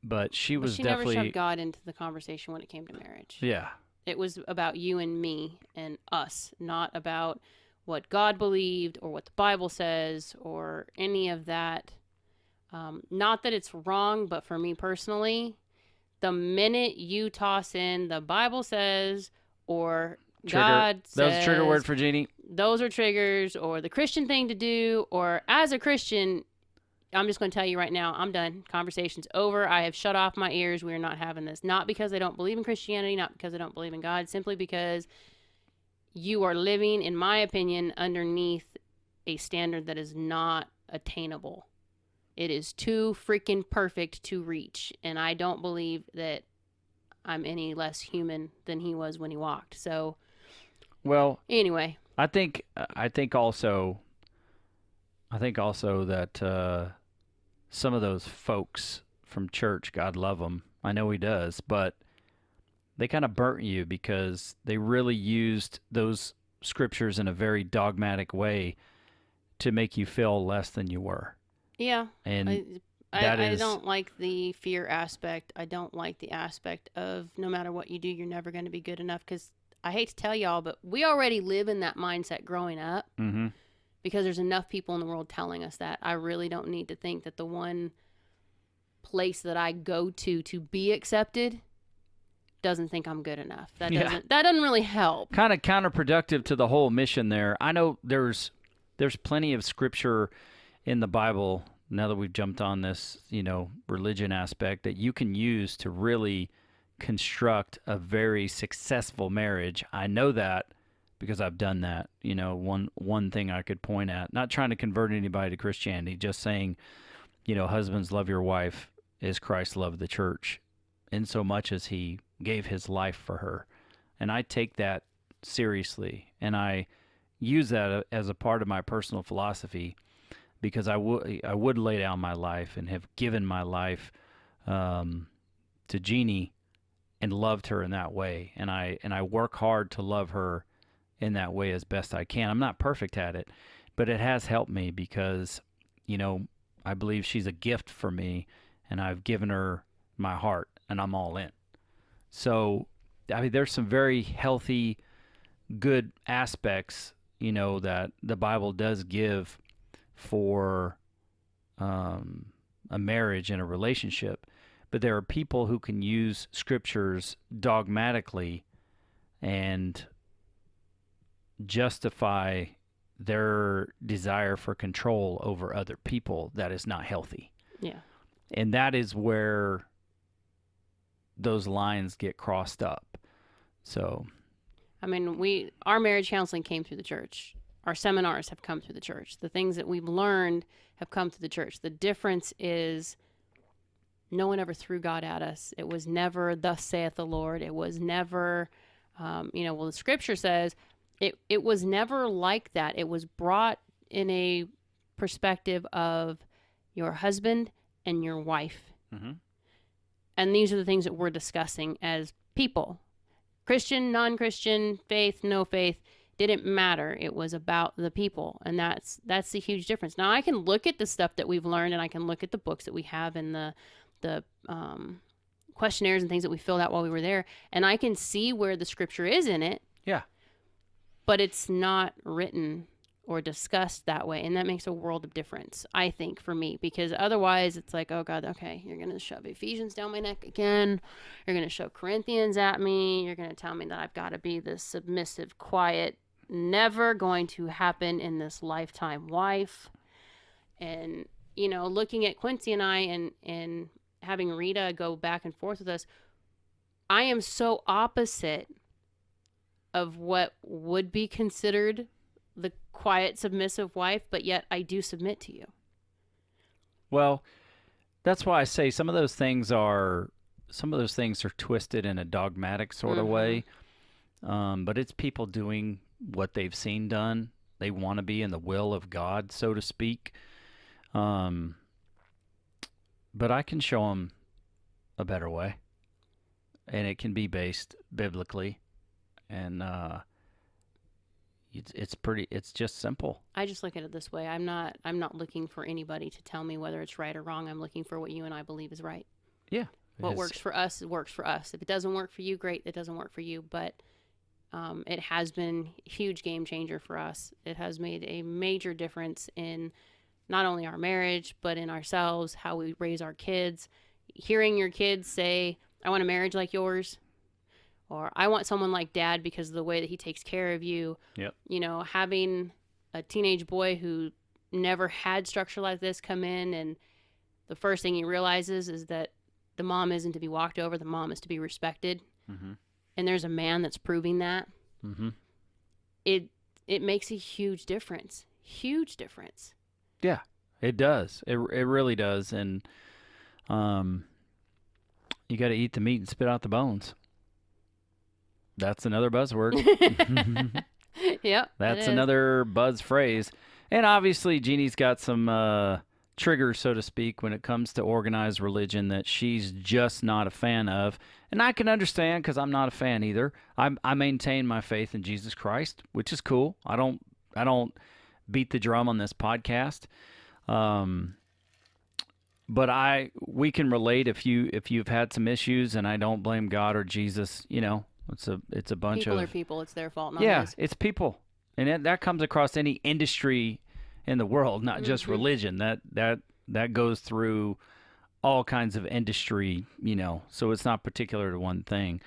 but she But was she definitely never shoved God into the conversation when it came to marriage. yeah. It was about you and me and us, not about what God believed or what the Bible says or any of that. Not that it's wrong, but for me personally, the minute you toss in the Bible says or God says, That was a trigger word for Jeannie. those are triggers, or the Christian thing to do, or as a Christian, I'm just going to tell you right now, I'm done. Conversation's over. I have shut off my ears. We are not having this. Not because I don't believe in Christianity, not because I don't believe in God, simply because you are living, in my opinion, underneath a standard that is not attainable. It is too freaking perfect to reach, and I don't believe that I'm any less human than he was when he walked. So, Well, anyway, I think also that some of those folks from church, God love them, I know He does, but they kind of burnt you because they really used those scriptures in a very dogmatic way to make you feel less than you were. yeah, And I don't like the fear aspect. I don't like the aspect of no matter what you do, you're never going to be good enough. Because I hate to tell y'all, but we already live in that mindset growing up Mhm. because there's enough people in the world telling us that. I really don't need to think that the one place that I go to be accepted doesn't think I'm good enough. That doesn't really help. Kind of counterproductive to the whole mission there. I know there's plenty of scripture in the Bible, now that we've jumped on this, religion aspect, that you can use to really construct a very successful marriage. I know that because I've done that. One thing I could point at, not trying to convert anybody to Christianity, just saying, husbands, love your wife as Christ loved the church, in so much as He gave His life for her. And I take that seriously, and I use that as a part of my personal philosophy, because I would lay down my life and have given my life to Jeannie and loved her in that way. And I work hard to love her in that way as best I can. I'm not perfect at it, but it has helped me because, I believe she's a gift for me, and I've given her my heart, and I'm all in. So, there's some very healthy, good aspects, that the Bible does give for a marriage and a relationship. But there are people who can use scriptures dogmatically and justify their desire for control over other people that is not healthy. Yeah. And that is where those lines get crossed up. So, our marriage counseling came through the church. Our seminars have come through the church. The things that we've learned have come through the church. The difference is no one ever threw God at us. It was never, thus saith the Lord. It was never, the scripture says it was never like that. It was brought in a perspective of your husband and your wife. mm-hmm. And these are the things that we're discussing as people. Christian, non-Christian, faith, no faith, didn't matter. It was about the people, and that's the huge difference. Now, I can look at the stuff that we've learned, and I can look at the books that we have and the questionnaires and things that we filled out while we were there, and I can see where the scripture is in it. Yeah. But it's not written or discussed that way, and that makes a world of difference, I think, for me, because otherwise it's like, oh God, okay, you're going to shove Ephesians down my neck again, you're going to shove Corinthians at me, you're going to tell me that I've got to be this submissive, quiet, never going to happen in this lifetime wife. And, looking at Quincy and I and having Rita go back and forth with us, I am so opposite of what would be considered the quiet, submissive wife, but yet I do submit to you. Well, that's why I say some of those things are twisted in a dogmatic sort of way. But it's people doing what they've seen done. They want to be in the will of God, so to speak. But I can show them a better way, and it can be based biblically. And It's just simple. I just look at it this way. I'm not looking for anybody to tell me whether it's right or wrong. I'm looking for what you and I believe is right. Yeah. What works for us, it works for us. If it doesn't work for you, great, it doesn't work for you. But it has been a huge game changer for us. It has made a major difference in not only our marriage, but in ourselves, how we raise our kids. Hearing your kids say, I want a marriage like yours, or I want someone like Dad because of the way that he takes care of you. Yep. You know, having a teenage boy who never had structure like this come in, and the first thing he realizes is that the mom isn't to be walked over, the mom is to be respected. Mm-hmm. And there's a man that's proving that. Mm-hmm. It makes a huge difference. Huge difference. Yeah, it does. It really does. And you got to eat the meat and spit out the bones. That's another buzzword. Yep. That's another buzz phrase. And obviously, Jeannie's got some triggers, so to speak, when it comes to organized religion that she's just not a fan of. And I can understand because I'm not a fan either. I maintain my faith in Jesus Christ, which is cool. I don't beat the drum on this podcast. But we can relate if you've had some issues, and I don't blame God or Jesus. You know, it's a bunch people of are people. It's their fault, not his. it's people, and that comes across any industry in the world, not just religion. That goes through all kinds of industry. You know, so it's not particular to one thing.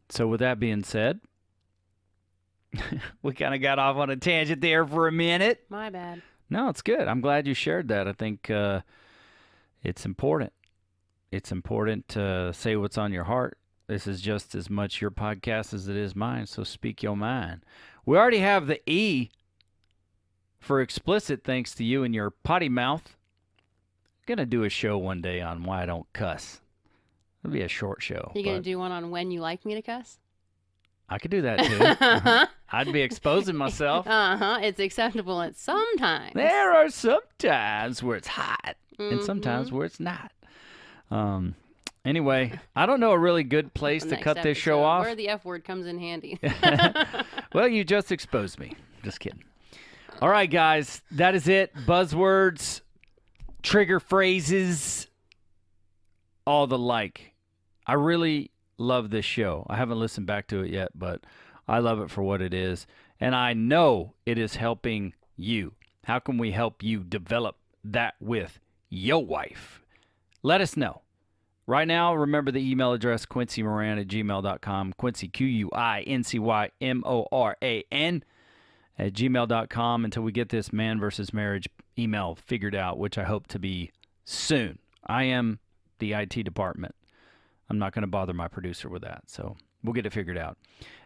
So with that being said, we kind of got off on a tangent there for a minute. My bad. No, it's good. I'm glad you shared that. I think it's important. It's important to say what's on your heart. This is just as much your podcast as it is mine, so speak your mind. We already have the E for explicit, thanks to you and your potty mouth. Going to do a show one day on why I don't cuss. It'll be a short show. You going to do one on when you like me to cuss? I could do that, too. I'd be exposing myself. It's acceptable at sometimes. There are some times where it's hot and sometimes where it's not. Anyway, I don't know a really good place to cut this show off. Where the F word comes in handy. Well, you just exposed me. Just kidding. All right, guys, that is it. Buzzwords, trigger phrases, all the like. I really love this show. I haven't listened back to it yet, but I love it for what it is. And I know it is helping you. How can we help you develop that with your wife? Let us know. Right now, remember the email address, QuincyMoran@gmail.com. Quincy, QuincyMoran @gmail.com until we get this man versus marriage email figured out, which I hope to be soon. I am the IT department. I'm not going to bother my producer with that, so we'll get it figured out.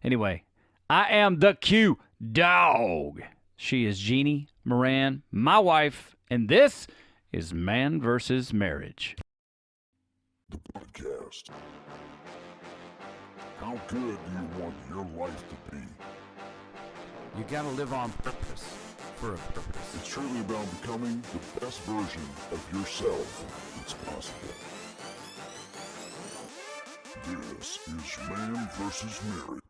Anyway, I am the Q Dog. She is Jeannie Moran, my wife, and this is Man versus Marriage. The podcast. How good do you want your life to be? You gotta live on purpose, for a purpose. It's truly about becoming the best version of yourself that's possible. This is Man versus Marriage.